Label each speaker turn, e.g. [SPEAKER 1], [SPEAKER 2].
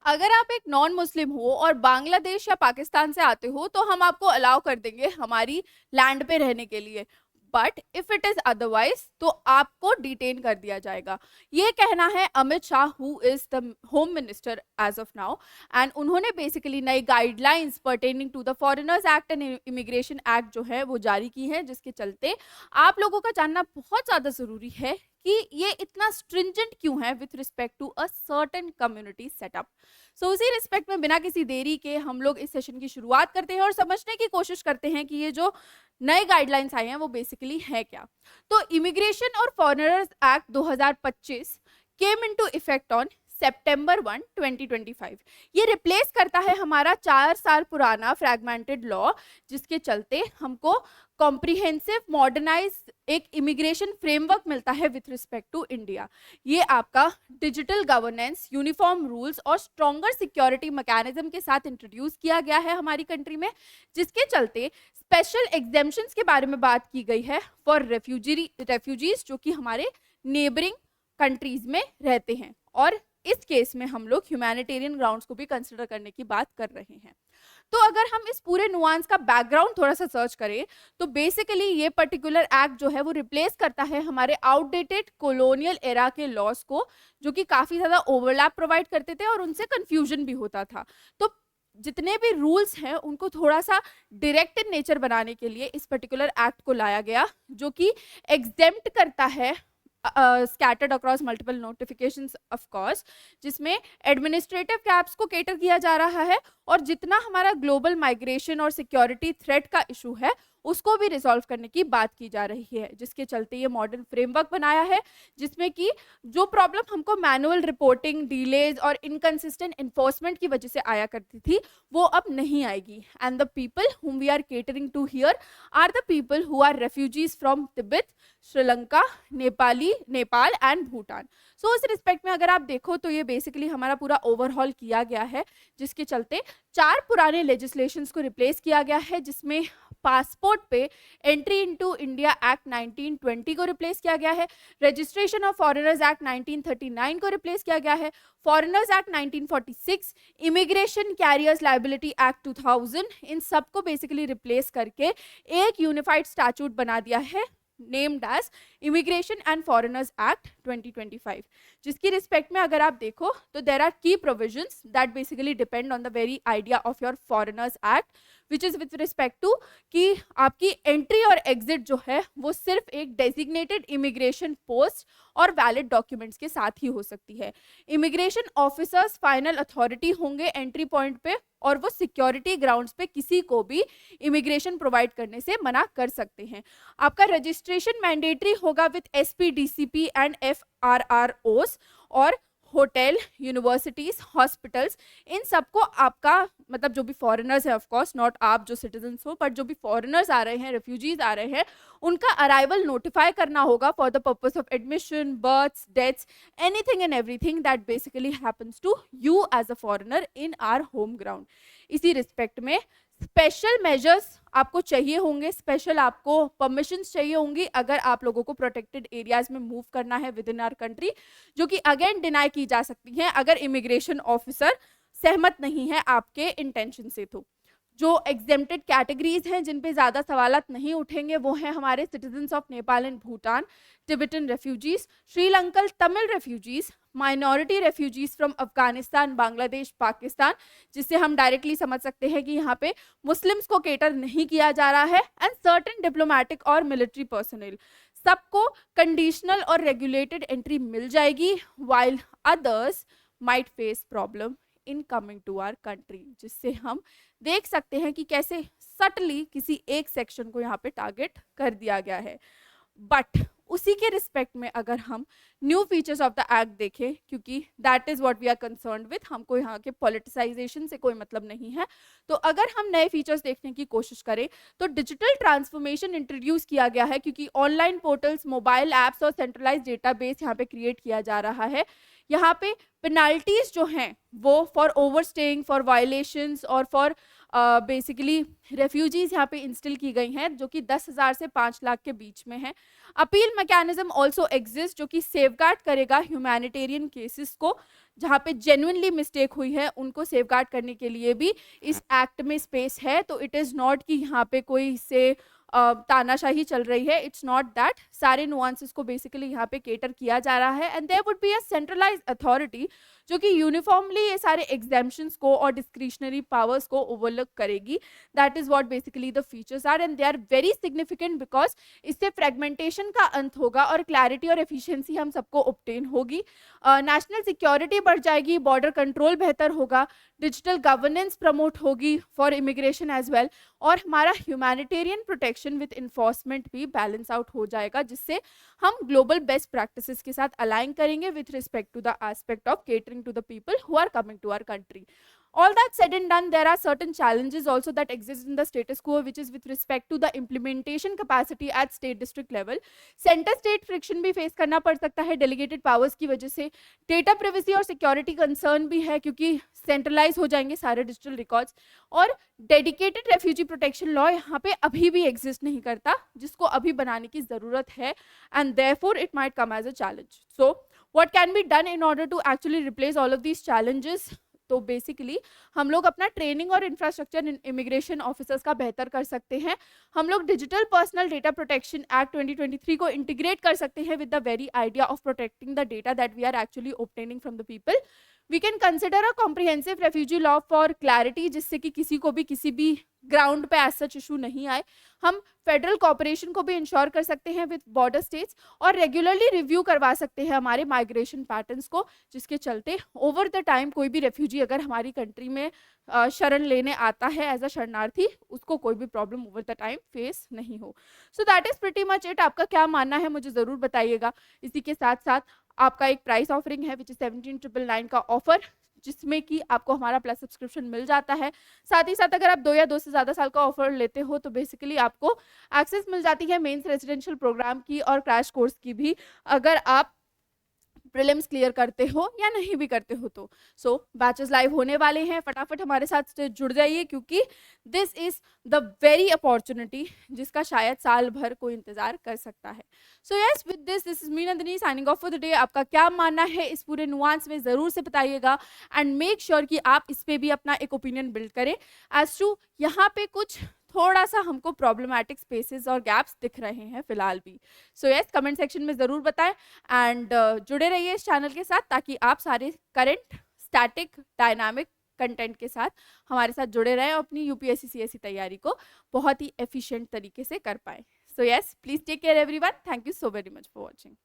[SPEAKER 1] अगर आप एक नॉन मुस्लिम हो और बांग्लादेश या पाकिस्तान से आते हो तो हम आपको अलाउ कर देंगे हमारी लैंड पे रहने के लिए, but if it is otherwise तो आपको डिटेन कर दिया जाएगा। ये कहना है Amit Shah, who is the home minister as of now, and उन्होंने बेसिकली नई guidelines pertaining to the foreigners act and immigration act जो है वो जारी की है, जिसके चलते आप लोगों का जानना बहुत ज्यादा जरूरी है कि ये इतना स्ट्रिंजेंट क्यों है with respect to a certain community setup. So उसी रिस्पेक्ट में बिना किसी देरी के हम लोग इस सेशन की शुरुआत करते हैं और समझने की कोशिश करते हैं कि ये जो नए गाइडलाइंस आए हैं वो बेसिकली है क्या। तो इमिग्रेशन और foreigners act 2025 came into effect on September 1, 2025। ये रिप्लेस करता है हमारा 4 साल पुराना फ्रैगमेंटेड लॉ, जिसके चलते हमको कॉम्प्रिहेंसिव मॉडर्नाइज एक इमिग्रेशन फ्रेमवर्क मिलता है विथ रिस्पेक्ट टू इंडिया। ये आपका डिजिटल गवर्नेंस, यूनिफॉर्म रूल्स और स्ट्रॉन्गर सिक्योरिटी मैकेनिज्म के साथ इंट्रोड्यूस किया गया है हमारी कंट्री में, जिसके चलते स्पेशल एग्जेम्पशंस के बारे में बात की गई है फॉर रेफ्यूजीज जो कि हमारे नेबरिंग कंट्रीज में रहते हैं, और इस केस में हम लोग ह्यूमैनिटेरियन ग्राउंड्स को भी कंसिडर करने की बात कर रहे हैं। तो अगर हम इस पूरे नुआंस का बैकग्राउंड थोड़ा सा सर्च करें तो बेसिकली ये पर्टिकुलर एक्ट जो है वो रिप्लेस करता है हमारे आउटडेटेड कॉलोनियल एरा के लॉस को, जो कि काफी ज्यादा ओवरलैप प्रोवाइड करते थे और उनसे कंफ्यूजन भी होता था। तो जितने भी रूल्स हैं उनको थोड़ा सा डायरेक्ट इन नेचर बनाने के लिए इस पर्टिकुलर एक्ट को लाया गया, जो कि एग्जेम्प्ट करता है scattered across multiple notifications of course, जिसमें एडमिनिस्ट्रेटिव कैप्स को केटर किया जा रहा है और जितना हमारा ग्लोबल माइग्रेशन और सिक्योरिटी थ्रेट का इशू है उसको भी रिजॉल्व करने की बात की जा रही है, जिसके चलते ये मॉडर्न फ्रेमवर्क बनाया है, जिसमें कि जो प्रॉब्लम हमको मैनुअल रिपोर्टिंग, डिलेज और इनकंसिस्टेंट इन्फोर्समेंट की वजह से आया करती थी वो अब नहीं आएगी। And the people whom we are catering to here are the people who are refugees from Tibet, Sri Lanka, Nepal and Bhutan. So इस रिस्पेक्ट में अगर आप देखो तो ये बेसिकली हमारा पूरा ओवरहॉल किया गया है, जिसके चलते 4 पुराने लेजिस्लेशंस को रिप्लेस किया गया है, जिसमें पासपोर्ट पे एंट्री इनटू इंडिया एक्ट 1920 को रिप्लेस किया गया है, रजिस्ट्रेशन ऑफ फॉरेनर्स एक्ट 1939 को रिप्लेस किया गया है, foreigners act 1946, immigration carriers liability act 2000, इन सब को बेसिकली रिप्लेस करके एक यूनिफाइड स्टैट्यूट बना दिया है named as immigration and foreigners act 2025, जिसकी रिस्पेक्ट में अगर आप देखो तो देर आर की provisions that basically depend on the very idea of your foreigners act, which is with respect to कि आपकी एंट्री और एग्जिट जो है वो सिर्फ एक डेजिग्नेटेड इमिग्रेशन पोस्ट और वैलिड डॉक्यूमेंट्स के साथ ही हो सकती है। इमिग्रेशन ऑफिसर्स फाइनल अथॉरिटी होंगे एंट्री पॉइंट पे, और वो सिक्योरिटी ग्राउंड्स पे किसी को भी इमिग्रेशन प्रोवाइड करने से मना कर सकते हैं। आपका रजिस्ट्रेशन मैंडेटरी होगा विथ एसपीडीसीपी एंड एफआरआरओस, और होटल, यूनिवर्सिटीज, हॉस्पिटल्स, इन सबको आपका मतलब जो भी फॉरेनर्स है, ऑफ कोर्स नॉट आप जो सिटीजन हो, बट जो भी फॉरेनर्स आ रहे हैं, रेफ्यूजीज आ रहे हैं, उनका अराइवल नोटिफाई करना होगा for the purpose of admission, births, deaths, anything and everything that basically happens to you as a foreigner in our home ground. इसी रिस्पेक्ट में स्पेशल मेजर्स आपको चाहिए होंगे, स्पेशल आपको परमिशंस चाहिए होंगी अगर आप लोगों को प्रोटेक्टेड एरियाज में मूव करना है विद इन आवर कंट्री, जो कि अगेन डिनाई की जा सकती हैं अगर इमिग्रेशन ऑफिसर सहमत नहीं है आपके इंटेंशन से। तो जो एग्जेम्प्टेड कैटेगरीज हैं जिन पे ज़्यादा सवालत नहीं उठेंगे वो हैं हमारे citizens of Nepal and Bhutan, Tibetan refugees, Sri Lankan Tamil refugees, minority refugees from Afghanistan, Bangladesh, Pakistan, जिससे हम डायरेक्टली समझ सकते हैं कि यहाँ पे मुस्लिम्स को केटर नहीं किया जा रहा है, एंड सर्टेन डिप्लोमेटिक और मिलिट्री पर्सनल, सबको कंडीशनल और रेगुलेटेड एंट्री मिल जाएगी, while others might face problem in coming to our country, जिससे हम देख सकते हैं कि कैसे सटली किसी एक सेक्शन को यहाँ पे टारगेट कर दिया गया है। बट उसी के रिस्पेक्ट में अगर हम new features of the act देखें, क्योंकि that is what we are concerned with, हमको यहाँ के पॉलिटिसाइजेशन से कोई मतलब नहीं है, तो अगर हम नए फीचर्स देखने की कोशिश करें तो डिजिटल ट्रांसफॉर्मेशन इंट्रोड्यूस किया गया है, क्योंकि ऑनलाइन पोर्टल्स, मोबाइल ऐप्स और सेंट्रलाइज डेटाबेस यहाँ पे क्रिएट किया जा रहा है। यहाँ पे पेनाल्टीज जो हैं वो फॉर ओवरस्टेइंग, फॉर वायलेशंस और फॉर बेसिकली रेफ्यूजीज यहाँ पे इंस्टिल की गई हैं जो कि 10,000 से 5 लाख के बीच में है। अपील मैकेनिज्म ऑल्सो एग्जिस्ट जो कि सेफगार्ड करेगा ह्यूमैनिटेरियन केसेस को, जहाँ पे जेन्युइनली मिस्टेक हुई है उनको सेफगार्ड करने के लिए भी इस एक्ट में स्पेस है। तो इट इज़ नॉट कि यहाँ पे कोई से तानाशाही चल रही है, इट्स नॉट दैट। सारे नुआंसेस को बेसिकली यहाँ पे केटर किया जा रहा है and there would be a centralised authority जो कि यूनिफॉर्मली ये सारे एग्जाम्पशंस को और डिस्क्रिशनरी पावर्स को ओवरलुक करेगी। That is what basically the features are and they are very significant because इससे फ्रेगमेंटेशन का अंत होगा और क्लैरिटी और एफिशिएंसी हम सबको ऑब्टेन होगी। नेशनल सिक्योरिटी बढ़ जाएगी, बॉर्डर कंट्रोल बेहतर होगा, डिजिटल गवर्नेंस प्रमोट होगी फॉर इमिग्रेशन एज वेल, और हमारा ह्यूमैनिटेरियन प्रोटेक्शन विद इन्फोर्समेंट भी बैलेंस आउट हो जाएगा, जिससे हम ग्लोबल बेस्ट प्रैक्टिसेस के साथ अलाइन करेंगे with respect to the aspect of catering to the people who are coming to our country. All that said and done, there are certain challenges also that exist in the status quo, which is with respect to the implementation capacity at state district level. Center state friction भी face करना पड़ सकता है delegated powers की वजह से. Data privacy और security concern भी है क्योंकि centralize हो जाएंगे सारे digital records. और dedicated refugee protection law यहाँ पे अभी भी exist नहीं करता, जिसको अभी बनाने की ज़रूरत है, and therefore it might come as a challenge. So what can be done in order to actually replace all of these challenges? तो बेसिकली हम लोग अपना ट्रेनिंग और इंफ्रास्ट्रक्चर इमिग्रेशन ऑफिसर्स का बेहतर कर सकते हैं. हम लोग digital personal data protection act 2023 को इंटीग्रेट कर सकते हैं with the very idea of protecting the data that we are actually obtaining from the people. We can consider a comprehensive refugee law for clarity, जिससे कि किसी को भी किसी भी ग्राउंड पे एज सच इशू नहीं आए. हम फेडरल कॉपरेशन को भी इंश्योर कर सकते हैं विद बॉर्डर स्टेट्स और रेगुलरली रिव्यू करवा सकते हैं हमारे माइग्रेशन पैटर्न्स को, जिसके चलते ओवर द टाइम कोई भी रेफ्यूजी अगर हमारी कंट्री में शरण लेने आता है एज अ शरणार्थी, उसको कोई भी problem over the time face नहीं हो. So that is pretty much it. आपका क्या मानना है मुझे ज़रूर बताइएगा. इसी के साथ साथ आपका एक प्राइस ऑफरिंग है विच इज 17,999 का ऑफर, जिसमें कि आपको हमारा प्लस सब्सक्रिप्शन मिल जाता है. साथ ही साथ अगर आप 2 या 2 से ज़्यादा साल का ऑफर लेते हो तो बेसिकली आपको एक्सेस मिल जाती है मेंस रेजिडेंशियल प्रोग्राम की और क्रैश कोर्स की भी, अगर आप प्रीलिम्स क्लियर करते हो या नहीं भी करते हो तो. सो बैचेस लाइव होने वाले हैं, फटाफट हमारे साथ जुड़ जाइए क्योंकि this is the very opportunity जिसका शायद साल भर कोई इंतजार कर सकता है. So yes, with this is me Nandini signing off for the day. आपका क्या मानना है इस पूरे नुआंस में ज़रूर से बताइएगा एंड मेक श्योर कि आप इस पे भी अपना एक ओपिनियन बिल्ड करें एज टू यहाँ पे कुछ थोड़ा सा हमको प्रॉब्लमैटिक स्पेसेस और गैप्स दिख रहे हैं फिलहाल भी. सो यस, कमेंट सेक्शन में ज़रूर बताएं एंड जुड़े रहिए इस चैनल के साथ ताकि आप सारे करंट स्टैटिक डायनामिक कंटेंट के साथ हमारे साथ जुड़े रहें और अपनी यूपीएससी सीएससी तैयारी को बहुत ही एफिशिएंट तरीके से कर पाएं. So yes, please take care everyone. Thank you so very much for watching.